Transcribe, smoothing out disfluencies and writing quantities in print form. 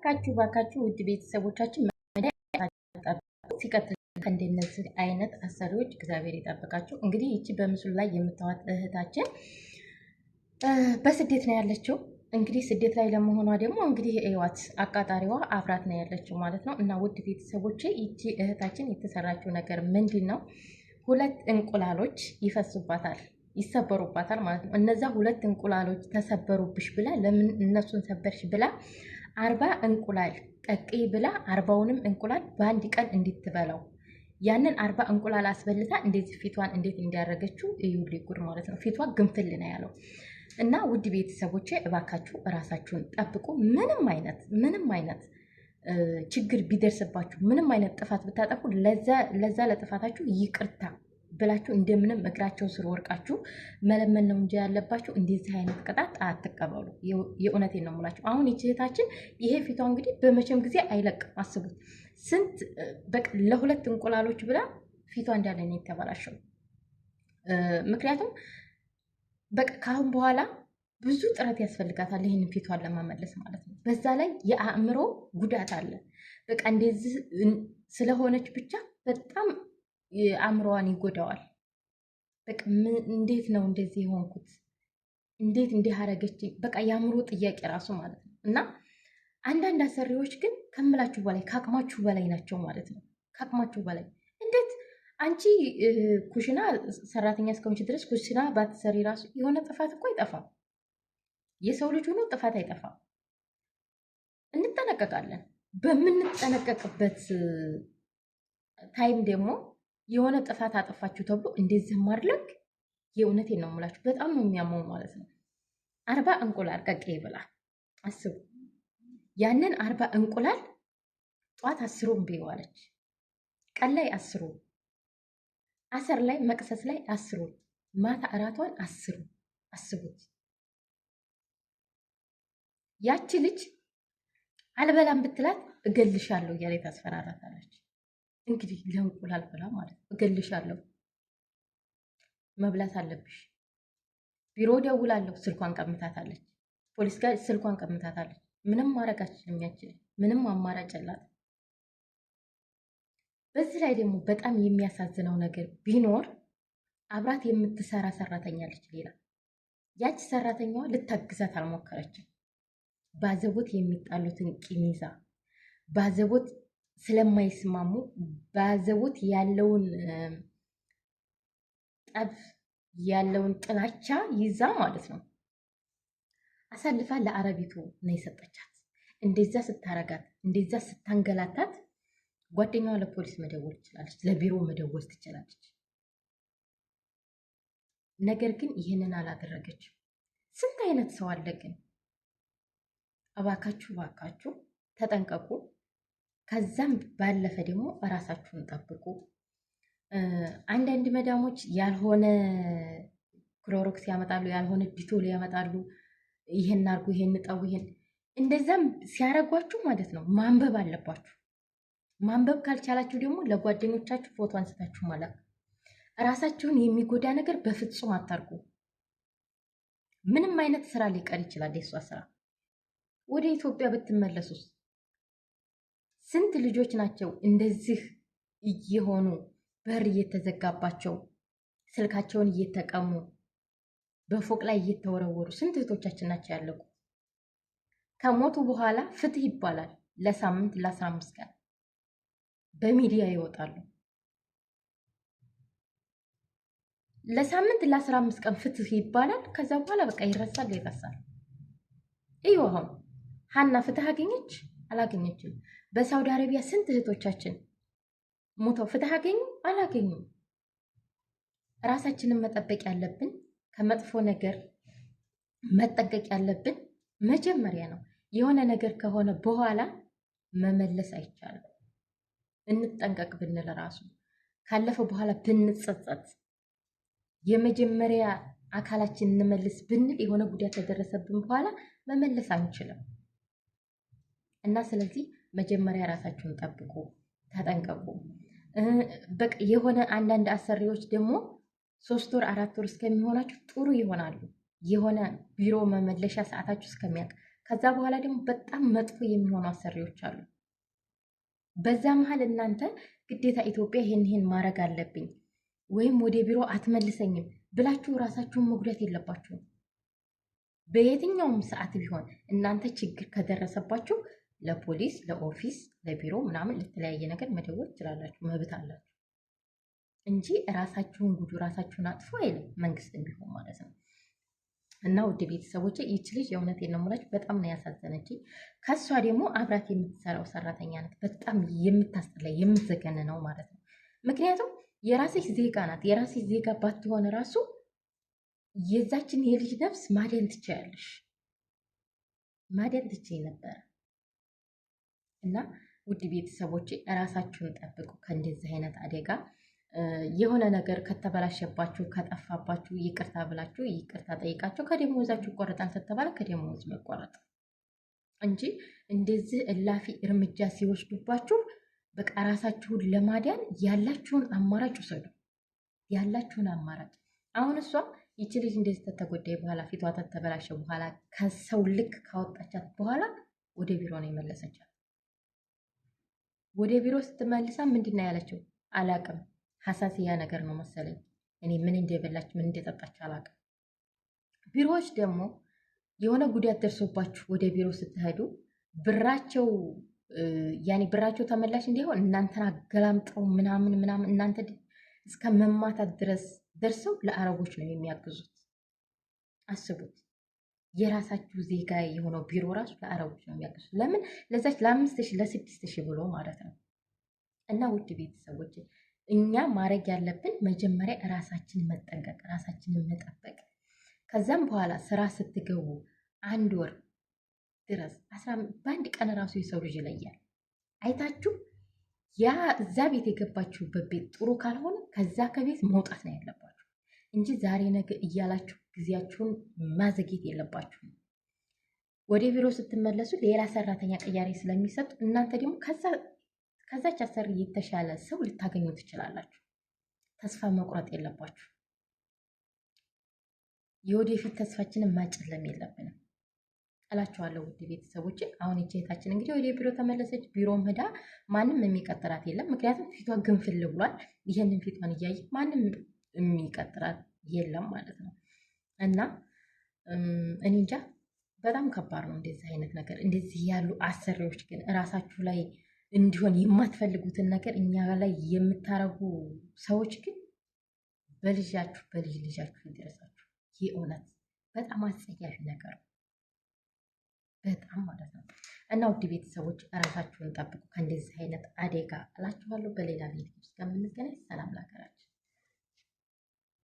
ባካችሁ ውድ ቤተሰቦቻችን ሲቀጥል ከእንደነዚህ አይነት አሰሪዎች እግዚአብሔር ይጠብቃችሁ። እንግዲህ ይቺ በምስሉ ላይ የምታዋት እህታችን በስደት ነው ያለችው። እንግዲህ ስደት ላይ ለመሆኗ ደግሞ እንግዲህ እዋት አቃጣሪዋ አብራት ነው ያለችው ማለት ነው። እና ውድ ቤተሰቦቼ ይቺ እህታችን የተሰራችው ነገር ምንድን ነው? ሁለት እንቁላሎች ይፈሱባታል፣ ይሰበሩባታል ማለት ነው። እነዛ ሁለት እንቁላሎች ተሰበሩብሽ ብላ ለምን እነሱን ሰበርሽ ብላ 40 እንቁላል ቀቅይ ብላ 40ውንም እንቁላል በአንድ ቀን እንድትበላው ያንን 40 እንቁላል አስበልታ እንደዚህ ፊቷን እንዴት እንዲያረገችው እዩልኝ ጉድ ማለት ነው። ፊቷ ግንፍል ነው ያለው። እና ውድ ቤተሰቦቼ እባካችሁ እራሳችሁን ጠብቁ። ምንም አይነት ችግር ቢደርስባችሁ፣ ምንም አይነት ጥፋት ብታጠፉ ለዛ ለጥፋታችሁ ይቅርታ ብላችሁ እንደምንም እግራቸው ስር ወርቃችሁ መለመን ነው እንጂ ያለባችሁ እንደዚህ አይነት ቅጣት አትቀበሉ። የእውነቴን ነው የምላችሁ። አሁን እህታችን ይሄ ፊቷ እንግዲህ በመቼም ጊዜ አይለቅም። አስቡት፣ ስንት በቃ ለሁለት እንቁላሎች ብላ ፊቷ እንዳለ ነው የተበላሸው። ምክንያቱም በቃ ካሁን በኋላ ብዙ ጥረት ያስፈልጋታል ይህንን ፊቷን ለማመለስ ማለት ነው። በዛ ላይ የአእምሮ ጉዳት አለ። በቃ እንደዚህ ስለሆነች ብቻ በጣም አእምሮዋን ይጎዳዋል። በቃ እንዴት ነው እንደዚህ የሆንኩት? እንዴት እንዲህ አረገችኝ? በቃ የአእምሮ ጥያቄ ራሱ ማለት ነው። እና አንዳንድ አሰሪዎች ግን ከምላችሁ በላይ ከአቅማችሁ በላይ ናቸው ማለት ነው። ከአቅማችሁ በላይ እንዴት አንቺ ኩሽና ሰራተኛ እስከሆንሽ ድረስ ኩሽና ባትሰሪ ራሱ የሆነ ጥፋት እኮ አይጠፋም። የሰው ልጅ ሆኖ ጥፋት አይጠፋም። እንጠነቀቃለን። በምንጠነቀቅበት ታይም ደግሞ የሆነ ጥፋት አጠፋችሁ ተብሎ እንደዚህ ማድረግ የእውነቴን ነው የምላችሁ በጣም ነው የሚያመው ማለት ነው። 40 እንቁላል ቀቅይ ብላ አስቡ። ያንን 40 እንቁላል ጧት 10ሩን ቢዋለች፣ ቀን ላይ 10ሩን፣ አሰር ላይ መቅሰስ ላይ 10ሩን፣ ማታ እራቷን 10ሩን። አስቡት። ያቺ ልጅ አልበላም ብትላት እገልሻለሁ እያለ ታስፈራራታለች። እንግዲህ ለእንቁላል ብላ ማለት ነው። እገልሻለሁ፣ መብላት አለብሽ፣ ቢሮ ደውላለሁ፣ ስልኳን ቀምታታለች። ፖሊስ ጋር ስልኳን ቀምታታለች። ምንም ማረጋችን የሚያችል ምንም አማራጭ አላት። በዚህ ላይ ደግሞ በጣም የሚያሳዝነው ነገር ቢኖር አብራት የምትሰራ ሰራተኛ አለች ሌላ። ያች ሰራተኛዋ ልታግዛት አልሞከረችም። ባዘቦት የሚጣሉትን ቂም ይዛ ባዘቦት ስለማይስማሙ ባዘቦት ያለውን ጠብ ያለውን ጥላቻ ይዛ ማለት ነው አሳልፋ ለአረቢቱ ነው የሰጠቻት። እንደዛ ስታረጋት፣ እንደዛ ስታንገላታት ጓደኛዋ ለፖሊስ መደወል ትችላለች፣ ለቢሮ መደወል ትችላለች። ነገር ግን ይህንን አላደረገችም። ስንት አይነት ሰው አለ ግን። እባካችሁ ተጠንቀቁ። ከዛም ባለፈ ደግሞ እራሳችሁን ጠብቁ። አንዳንድ መዳሞች ያልሆነ ክሎሮክስ ያመጣሉ፣ ያልሆነ ዲቶል ያመጣሉ። ይሄን አርጉ፣ ይሄን ጠው፣ ይሄን እንደዛም ሲያረጓችሁ ማለት ነው ማንበብ አለባችሁ። ማንበብ ካልቻላችሁ ደግሞ ለጓደኞቻችሁ ፎቶ አንስታችሁ ማለት እራሳችሁን የሚጎዳ ነገር በፍጹም አታርጉ። ምንም አይነት ስራ ሊቀር ይችላል የሷ ስራ። ወደ ኢትዮጵያ ብትመለሱስ ስንት ልጆች ናቸው እንደዚህ እየሆኑ በር እየተዘጋባቸው ስልካቸውን እየተቀሙ በፎቅ ላይ እየተወረወሩ ስንት እህቶቻችን ናቸው ያለቁ። ከሞቱ በኋላ ፍትህ ይባላል። ለሳምንት ለ15 ቀን በሚዲያ ይወጣሉ። ለሳምንት ለ15 ቀን ፍትህ ይባላል። ከዛ በኋላ በቃ ይረሳል። እዩ አሁን ሀና ፍትህ አገኘች አላገኘችም? በሳውዲ አረቢያ ስንት እህቶቻችን ሞተው ፍትህ አገኙ አላገኙም? ራሳችንን መጠበቅ ያለብን ከመጥፎ ነገር መጠንቀቅ ያለብን መጀመሪያ ነው። የሆነ ነገር ከሆነ በኋላ መመለስ አይቻልም። እንጠንቀቅ ብንል ራሱ ካለፈ በኋላ ብንጸጸት የመጀመሪያ አካላችን እንመልስ ብንል የሆነ ጉዳት ተደረሰብን በኋላ መመለስ አንችልም። እና ስለዚህ መጀመሪያ ራሳችሁን ጠብቁ፣ ተጠንቀቁ። በቃ የሆነ አንዳንድ አሰሪዎች ደግሞ 3 ወር 4 ወር እስከሚሆናችሁ ጥሩ ይሆናሉ። የሆነ ቢሮ መመለሻ ሰዓታችሁ እስከሚያውቅ ከዛ በኋላ ደግሞ በጣም መጥፎ የሚሆኑ አሰሪዎች አሉ። በዛ መሀል እናንተ ግዴታ ኢትዮጵያ ይሄን ማድረግ አለብኝ ወይም ወደ ቢሮ አትመልሰኝም ብላችሁ ራሳችሁን መጉዳት የለባችሁም። በየትኛውም ሰዓት ቢሆን እናንተ ችግር ከደረሰባችሁ ለፖሊስ፣ ለኦፊስ፣ ለቢሮ ምናምን ለተለያየ ነገር መደወል ትችላላችሁ፣ መብት አላችሁ እንጂ ራሳችሁን ጉዱ ራሳችሁን አጥፎ አይልም መንግስት ቢሆን ማለት ነው። እና ውድ ቤተሰቦች ይች ልጅ የእውነቴን ነው የምላችሁ በጣም ነው ያሳዘነችኝ። ከሷ ደግሞ አብራት የምትሰራው ሰራተኛ ናት። በጣም የምታስጠላ የምትዘገን ነው ማለት ነው። ምክንያቱም የራስሽ ዜጋ ናት። የራስሽ ዜጋ ባትሆን ራሱ የዛችን የልጅ ነፍስ ማደን ትችያለሽ፣ ማደን ትችይ ነበረ። እና ውድ ቤተሰቦች ራሳችሁን ጠብቁ ከእንደዚህ አይነት አደጋ። የሆነ ነገር ከተበላሸባችሁ ከጠፋባችሁ ይቅርታ ብላችሁ ይቅርታ ጠይቃችሁ ከደሞዛችሁ ቆረጣን ስትባለ ከደሞዝ መቆረጥ እንጂ እንደዚህ እላፊ እርምጃ ሲወስዱባችሁ በቃ ራሳችሁን ለማዳን ያላችሁን አማራጭ ውሰዱ። ያላችሁን አማራጭ አሁን እሷ ይቺ ልጅ እንደዚህ ተተጎዳይ በኋላ ፊቷ ተተበላሸ በኋላ ከሰው ልክ ካወጣቻት በኋላ ወደ ቢሮ ነው የመለሰቻት። ወደ ቢሮ ስትመልሳ ምንድን ነው ያለችው? አላቅም ሀሳሲያ ነገር ነው መሰለኝ። እኔ ምን እንደበላች ምን እንደጠጣች አላቅም። ቢሮዎች ደግሞ የሆነ ጉዳት ደርሶባችሁ ወደ ቢሮ ስትሄዱ ብራቸው ብራቸው ተመላሽ እንዲሆን እናንተን አገላምጠው ምናምን እናንተ እስከ መማታት ድረስ ደርሰው ለአረቦች ነው የሚያግዙት። አስቡት። የራሳችሁ ዜጋ የሆነው ቢሮ ራሱ ለአረቦች ነው የሚያግዙት። ለምን? ለዛች ለ5000 ለ6000 ብሎ ማለት ነው። እና ውድ ቤተሰቦች እኛ ማድረግ ያለብን መጀመሪያ ራሳችንን መጠንቀቅ፣ ራሳችንን መጠበቅ። ከዛም በኋላ ስራ ስትገቡ 1 ወር ድረስ በአንድ ቀን ራሱ የሰው ልጅ ይለያል። አይታችሁ ያ እዛ ቤት የገባችሁበት ቤት ጥሩ ካልሆነ ከዛ ከቤት መውጣት ነው ያለባችሁ እንጂ ዛሬ ነገ እያላችሁ ጊዜያችሁን ማዘግየት የለባችሁም። ወደ ቢሮ ስትመለሱ ሌላ ሰራተኛ ቀያሪ ስለሚሰጡ እናንተ ደግሞ ከዛች አሰሪ የተሻለ ሰው ልታገኙ ትችላላችሁ። ተስፋ መቁረጥ የለባችሁ። የወደፊት ተስፋችንን ማጨለም የለብንም እላችኋለሁ ውድ ቤተሰቦች። አሁን እህታችን እንግዲህ ወደ ቢሮ ተመለሰች። ቢሮም ሄዳ ማንም የሚቀጥራት የለም። ምክንያቱም ፊቷ ግንፍል ብሏል። ይህንን ፊቷን እያየ ማንም የሚቀጥራት የለም ማለት ነው። እና እኔ እንጃ በጣም ከባድ ነው እንደዚህ አይነት ነገር። እንደዚህ ያሉ አሰሪዎች ግን እራሳችሁ ላይ እንዲሆን የማትፈልጉትን ነገር እኛ ላይ የምታረጉ ሰዎች ግን በልጅ ልጃችሁ ይድረሳችሁ። ይህ እውነት በጣም አስጸያፊ ነገር ነው፣ በጣም ማለት ነው። እና ውድ ቤተሰቦች እራሳችሁን ጠብቁ ከእንደዚህ አይነት አደጋ እላችኋለሁ። በሌላ ቪዲዮ እስከምንገናኝ ሰላም ላችሁ።